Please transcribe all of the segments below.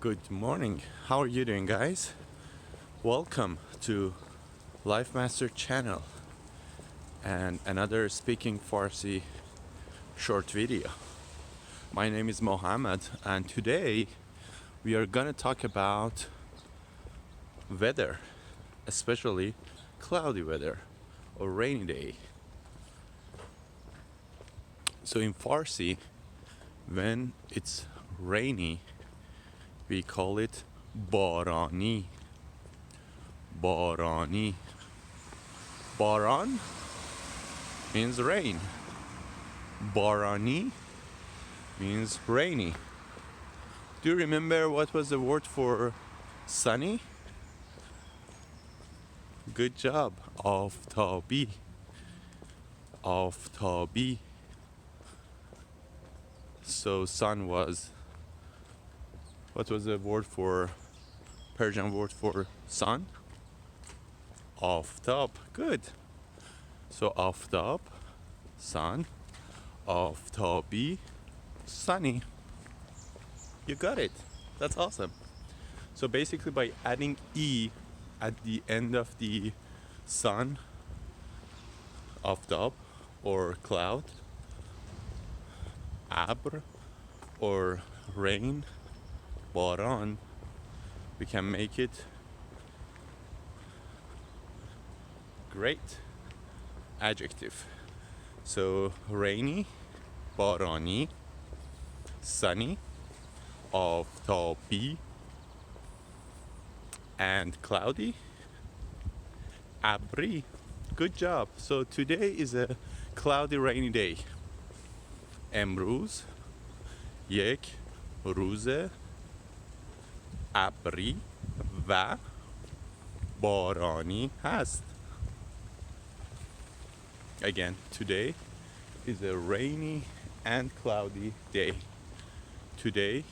Good morning. How are you doing, guys? Welcome to Life Master channel and another speaking Farsi short video. My name is Mohammed, and today we are gonna talk about weather, especially cloudy weather or rainy day. So in Farsi, when it's rainy, we call it baaraanee. Baaraanee. Baaraan means rain. Baaraanee means rainy. Do you remember what was the word for sunny? Good job. Aftaabee. Aftaabee. So sun was, what was the word for, Persian word for sun? Aftab. Good. So aftab, sun. Aftaabee, sunny. You got it. That's awesome. So basically by adding E at the end of the sun, aftab, or cloud, abree, or rain, baaraan, we can make it great adjective. So rainy, baaraanee, sunny, aftaabee, and cloudy, abree. Good job. So today is a cloudy rainy day. emrooz یک روز ابری و بارانی هست. Again, today is a rainy and cloudy day. Today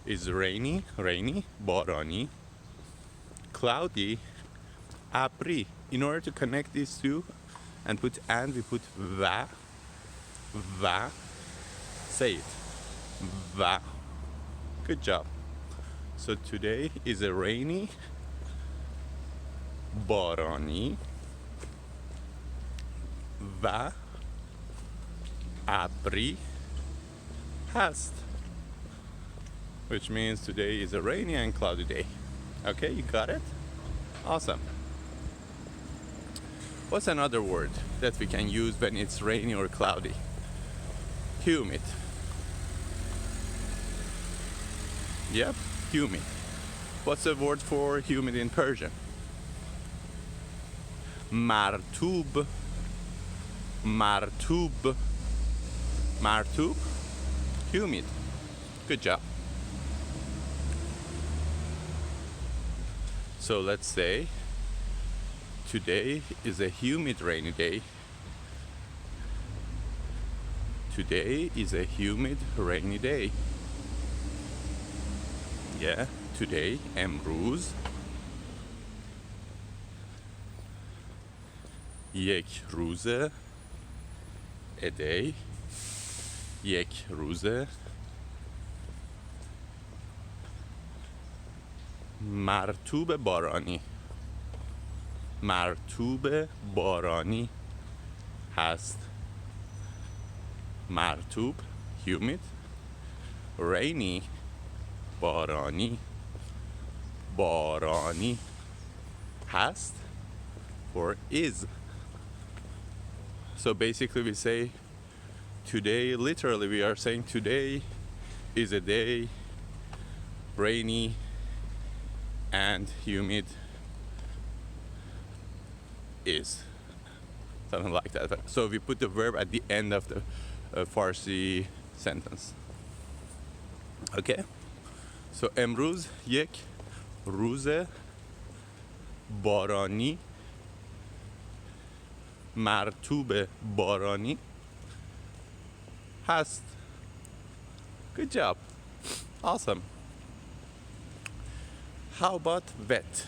is rainy, بارانی, cloudy, ابری. In order to connect these two and put and, we put و. Say it. Va. Good job. So today is a rainy, baaraani و ابری hast. Which means today is a rainy and cloudy day. Okay, you got it? Awesome. What's another word that we can use when it's rainy or cloudy? Humid. Yep, humid. What's the word for humid in Persian? martoob. Martoob. Martoob. Humid. Good job. So let's say today is a humid rainy day. Today is a humid rainy day. Yeah, today, emrooz یک روزه, a day, یک روزه, martoobe baaraani. martoobe baaraani hast. martoob, humid, rainy, baaraani. baaraani hast or is. So basically we say today, literally we are saying today is a day rainy and humid is. Something like that. So we put the verb at the end of the Farsi sentence. Okay? So emrooz یک روز بارانی مرتوب بارانی hast. Good job. Awesome. How about wet?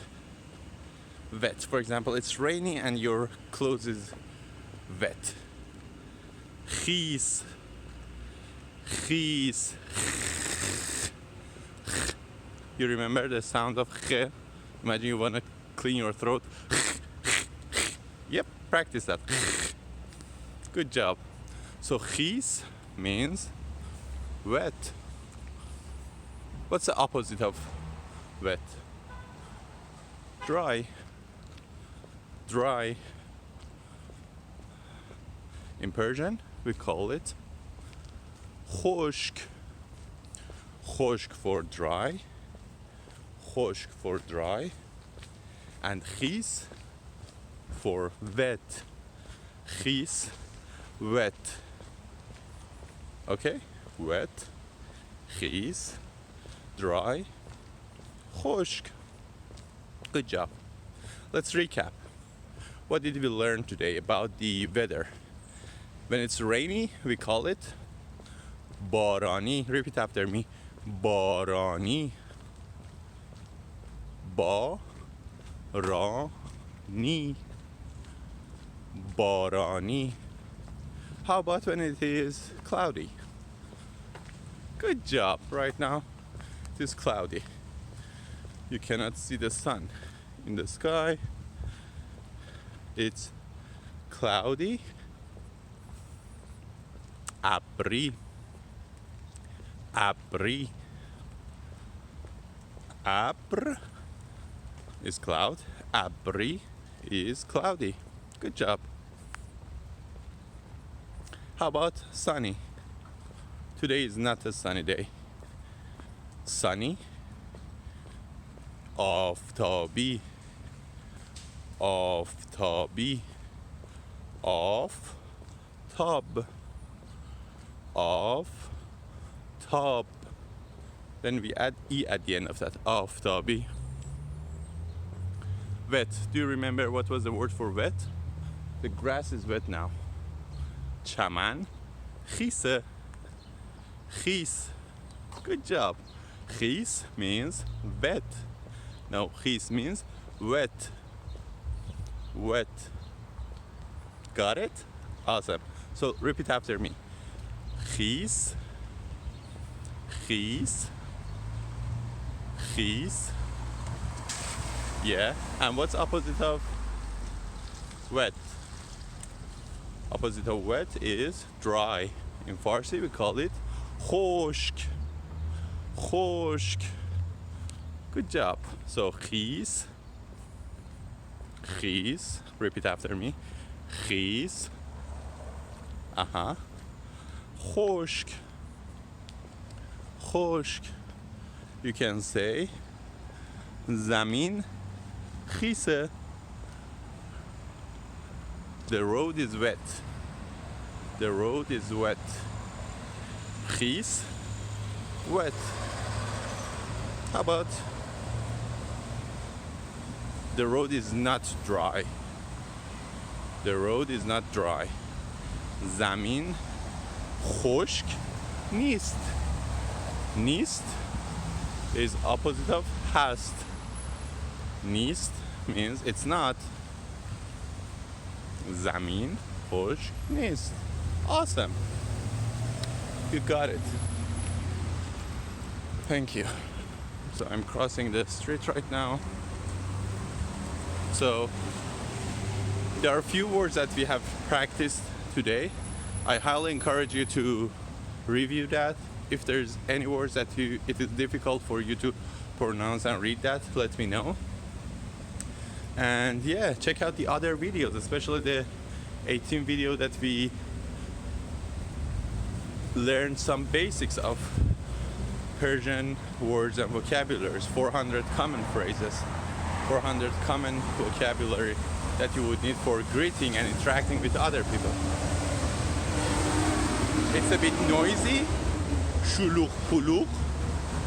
Wet. For example, it's rainy and your clothes is wet. Khees. Khees. You remember the sound of khe? Imagine you want to clean your throat. Yep, practice that. Good job. So khees means wet. What's the opposite of wet? Dry. Dry. In Persian, we call it khoshk. Khoshk for dry. Khoshk for dry. And khees for wet. Khees, wet. Okay? Wet. Khees, dry. Khoshk. Good job. Let's recap. What did we learn today about the weather? When it's rainy, we call it baaraanee. Repeat after me. Baaraanee. Baaraanee. Baaraanee. How about when it is cloudy? Good job. Right now, it is cloudy. You cannot see the sun in the sky. It's cloudy. Abree. Abree. Abr is cloud. Abree is cloudy. Good job. How about sunny? Today is not a sunny day. Sunny. Aftaabee. Aftaabee. Aftab. Aftab. Then we add E at the end of that. Aftaabee. Wet. Do you remember what was the word for wet? The grass is wet now. Chaman. Khees. Khees. Good job. Khees means wet. No, khees means wet. Wet. Got it? Awesome. So repeat after me. Khees. Khees. Khees. Yeah. And what's opposite of wet? Opposite of wet is dry. In Farsi we call it khoshk. Khoshk. Good job. So khees. Khees. Repeat after me. Khees. Khoshk. Khoshk. You can say Zamin khees. The road is wet. The road is wet. Khees, wet. How about the road is not dry? The road is not dry. Zamin khoshk nist. Nist is opposite of hast. Nist means it's not. Zamin khoshk nist. Awesome. You got it. Thank you. So I'm crossing the street right now. So there are a few words that we have practiced today. I highly encourage you to review that. If there's any words that it is difficult for you to pronounce and read that, let me know. And yeah, check out the other videos, especially the 18 video that we learned some basics of Persian words and vocabularies, 400 common phrases, 400 common vocabulary that you would need for greeting and interacting with other people. It's a bit noisy. Sholoogh, pulugh.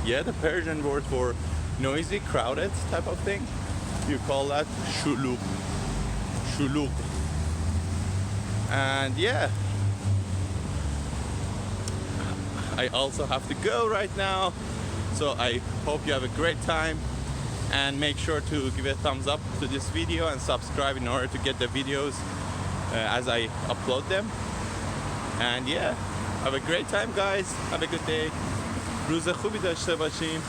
Yeah, the Persian word for noisy, crowded type of thing. You call that sholoogh. Sholoogh. And yeah, I also have to go right now. So I hope you have a great time, and make sure to give a thumbs up to this video and subscribe in order to get the videos as I upload them. And yeah, have a great time guys. Have a good day. روز خوبی داشته باشیم.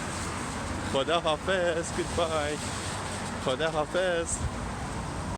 khodaa hafez. Goodbye. khodaa hafez.